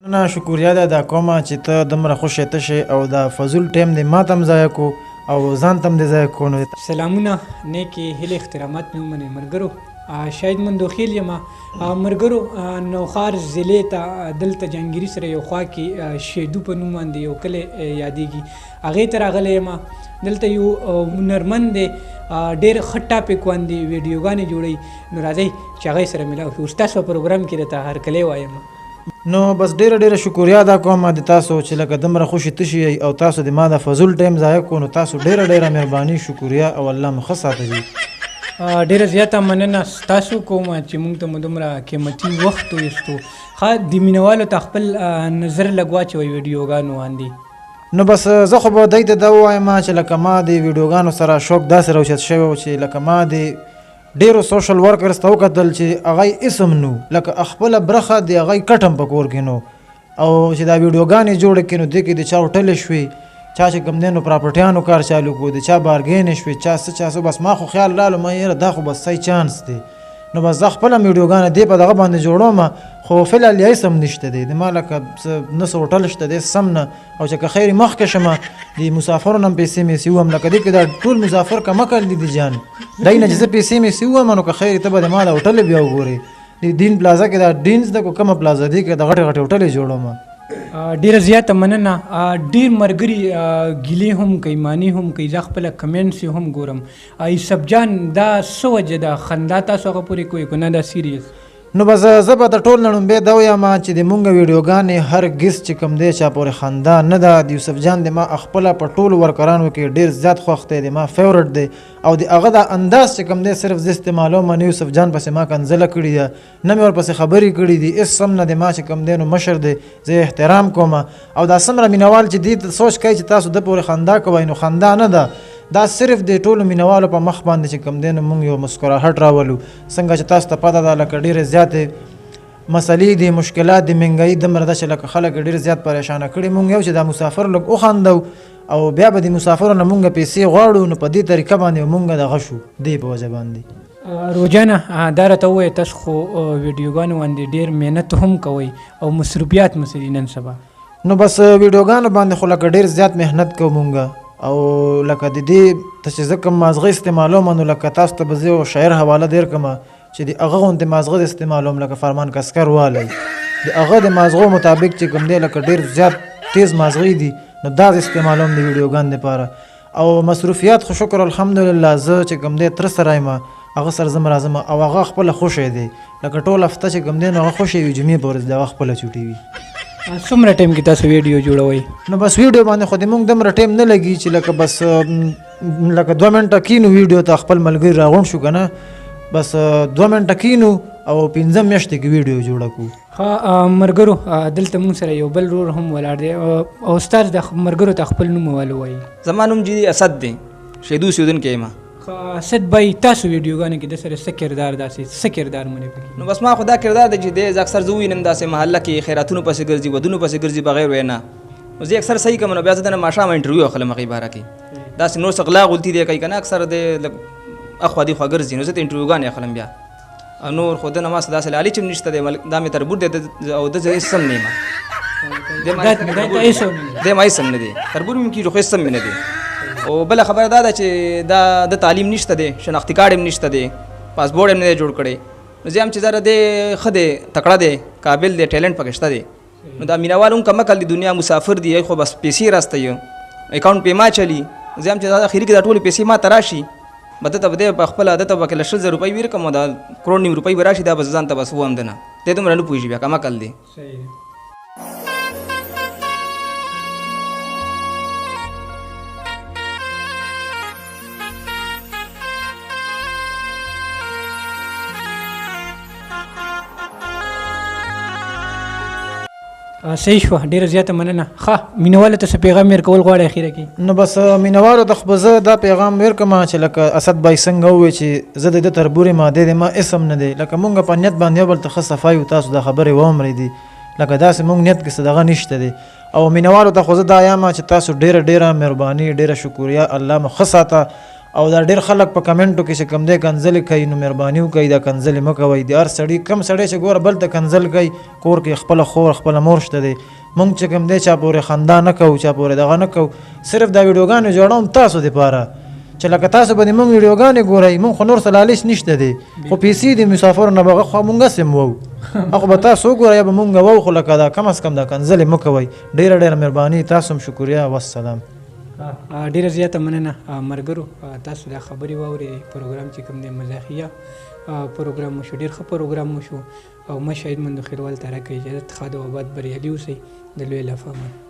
نه شکریا ده دا کومه چې ته دومره خوشې تشې او دا فضول ټیم دې ما ته هم ضایع کو او ځان ته هم دې ضایع کو. نو سلامونه نیکې هیلې احترامات مې ومنئ ملګرو. شاید مندوخیل یم ملګرو. نوخار ضلع ته دلته جهانګیري سره یو خوا کې شیدو په نوم باندې یو کلی یادېږي، هغې ته راغلی یم. دلته یو هنرمند دی، ډېر ښه ټاپک باندې ویډیوګانې جوړوي. نو راځئ چې هغې سره ملاو شو. ستاسو په پروګرام کې درته هرکلی وایم. نو بس ډېره شکریا ادا کوم د تاسو چې لکه دومره خوشې تشئ او تاسو د ما د فضول ټایم ضایع کړو. نو تاسو ډېره مهرباني شکریا او الله مو ښه ساتي. ډېره زیاته مننه ستاسو کوم چې موږ ته مو دومره قیمتي وخت ویستو. ښه د مینهوالو ته خپل نظر لږ واچوئ ویډیوګانو باندې. نو بس زه خو به دی ته دا ووایم چې لکه ما د ویډیوګانو سره شوق داسې راوچت شوی و چې لکه ما د ډېرو سوشل ورکرز ته وکتل چې هغه اسم نو لکه خپله برخه د هغه کټم په کور کې نو، او چې دا ویډیوګانې جوړې کړي نو دې کې د چا هوټلې شوې، چا چې کوم دی نو پراپرټیانو کار چالو کړو، د چا بارګینې شوې، چا څه. بس ما خو خیال رالو ما یاره دا خو بس صحیح چانس دی. نو بس زه خپله ویډیوګانې دې په دغه باندې جوړوم، خو فلحال یې سم نشته دی، د ما لکه نه څه هوټل شته دی سم نه. او چې که خیر مخکې شمه د مسافرو نه هم پیسې مې سوم، لکه دې کې دا ټول مسافر که مکل دي د جان دی نه چې زه پیسې مې سوم. نو که خیر ته به د ما د هوټل بیا وګورې د دین پلازا کې دا ډینز ده کو کومه پلازا دی کې د غټې هوټلې جوړوم. ډېره زیاته مننه. ډېر ملګري ګیلې هم کوي، معنی هم کوي، زه خپله کمنټس یې هم ګورم. یوسف جان دا څه وجه ده خندا تاسو هغه پورې کوئ که نه دا سیریس؟ نو بس زه به د ټول نړومبې دا وایم چې د مونږ ویډیوګانې هرګز چې کوم دی چا پورې خندا نه ده. د یوسف جان د ما خپله په ټولو ورکرانو کې ډېر زیات خوښ دی، د ما فیورټ دی. او د هغه دا انداز چې کوم دی صرف زه استعمالوم، نه یوسف جان پسې ما کنځله کړې ده، نه مې ورپسې خبرې کړي دي، هېڅ سم نه دی. ما چې کوم دی نو مشر دی، زه احترام کوم. او دا څومره مینهوال چې دې سوچ کوي چې تاسو د پورې خندا کوئ، نو خندا نه ده، دا صرف د ټولو مینهوالو په مخ باندې چې کوم دی نو موږ یو مسکراهټ راولو. څنګه چې تاسو ته پته ده لکه ډېرې زیاتې مسلې دي، مشکلات د مهنګایي دومره ده چې لکه خلک ډېر زیات پریشانه کړي. مونږ یو چې دا مسافر لږ وخندو او بیا به د مسافرو نه مونږ پیسې غواړو، نو په دې طریقه باندې مونږ دغه شو دې په وجه باندې. روجانه دا راته ووایه تاسو خو ویډیوګانو باندې ډېر محنت هم کوئ او مصروفیات مو څه دي نن سبا؟ نو بس ویډیوګانو باندې خو لکه ډېر زیات محنت کوو مونږ، او لکه د دې ته چې زه کوم مازغه استعمالوم نو لکه تاسو ته به زه یو شاعر حواله در کومه چې د هغه غوندې مازغه استعمالوم لکه فرمان کسکر والی، د هغه د مازغو مطابق چې کوم دی لکه ډېر زیات تیز مازغې دي، نو دا استعمالوم د ویډیوګانو دپاره. او مصروفیات خو شکر الحمدلله زه چې کوم دی تره سره یم، هغه سره زه راځم او هغه خپله خوشی دی، لکه ټول هفته چې کوم دی نو هغه خوشی وي، جمعې په ورځ د هغه خپله چوټي وي. څومره ټایم کې تاسو ویډیو جوړوئ؟ نو بس ویډیو باندې خو د مونږ دومره ټایم نه لګي چې لکه بس لکه 2 منټه کینو ویډیو ته خپل ملګري راغونډ شو که نه، بس 2 منټه کینو او 15 میاشتې کې ویډیو جوړه کړو. ښه ملګرو دلته مونږ سره یو بل رور هم ولاړ دی، او استاد د ملګرو ته خپل نوم ووایي. زما نوم جی اسد دی، شیدو اوسېدونکی یم. اسد بھائی تاسو ویډیوګانو کې د سره څه کردار داسې څه کردار مونږ پکې؟ نو بس ما خو دا کردار دی چې دی اکثر زه ووینم داسې محله کې خیراتونو پسې ګرځي، ودونو پسې ګرځي بغیر وینا. نو زه اکثر صحیح کوم، نو بیا زه دنه ماښام انټرویو اخلم هغې باره کې، داسې نور څه غلا غلطي دی کوي که نه، اکثر دی اخوا دېخوا ګرځي، نو زه ته انټرویوګانې اخلم بیا. نور خو دنه ما څه داسې لالچ هم نشته دی، دا مې تربور دی او ده زه هېڅ سم نه یم، دی ما هېڅ هم نه دی، تربور مې کېږي خو هېڅ سم مې نه دی. او بله خبره دا ده چې دا د تعلیم نشته دی، شناختي کارډ هم نشته دی، پاسپورټ هم نه دی جوړ کړی. نو زه هم چې ځره دی ښه دی، تکړه دی، قابل دی، ټیلنټ پکې شته دی. نو دا مینهوال هم کم عقل دی، دنیا مسافر دی، خو بس پیسې راستوي، اکاونټ پې ما چلی. زه هم چې دا اخري کې دا ټولې پیسې ما ته راشي، به ده ته به دی په خپله ده ته به که له 100,000 روپۍ ورکړم او دا 1.5 کروړ به راشي، دا به زه ځان ته بس ووایم ده نه، دی دومره نه پوهېږي، بیا کم عقل دی. صحیح شوه، ډېره زیاته مننه. ښه مینهوالو ته څه پیغام ورکول غواړئ اخره کې؟ نو بس مینهوالو ته خو به زه دا پیغام ورکړم چې لکه اسد بای څنګه ووایي چې زه د ده تربورې ما دی ما اسم نه دی، لکه مونږ په نیت باندې یو بل ته ښه صفایي تاسو دا خبرې واورېدې، لکه داسې مونږ نیت کې څه دغه نشته دی. او مینهوالو ته خو زه دا یم چې تاسو ډېره مهرباني، ډېره شکریا، الله مو ښه ساته او دا ډېر خلک په کمنټو کې چې کوم دی کنځلې کوي نو مهرباني وکړئ دا کنځلې مه کوئ د هر سړي کم سړی چې ګوره بل ته کنځل کوي کور کې خپله خور خپله مور شته دی مونږ چې کوم دی چا پورې خندا نه کوو چا پورې دغه نه کوو صرف دا ویډیوګانې جوړوم تاسو دپاره چې لکه تاسو به د مونږ ویډیوګانې ګورئ مونږ خو نور څه لالچ نشته دی خو پیسې د مسافرو نه به خو مونږ هسې وو هغه به تاسو وګورئ یا به مونږ وو خو لکه دا کم از کم دا کنځلې مه کوئ ډېره ډېره مهرباني تاسو هم شکریه والسلام ډیره زیاته مننه مرګرو تاسو دا خبرې واورې پروګرام چې کوم دی مزاحیه پروګرام مو شو ډېر ښه پروګرام مو شو او ما شهید مندو خیلوال ته راکړئ اجازت ښه د آباد بریالي اوسئ د لوی الله په امان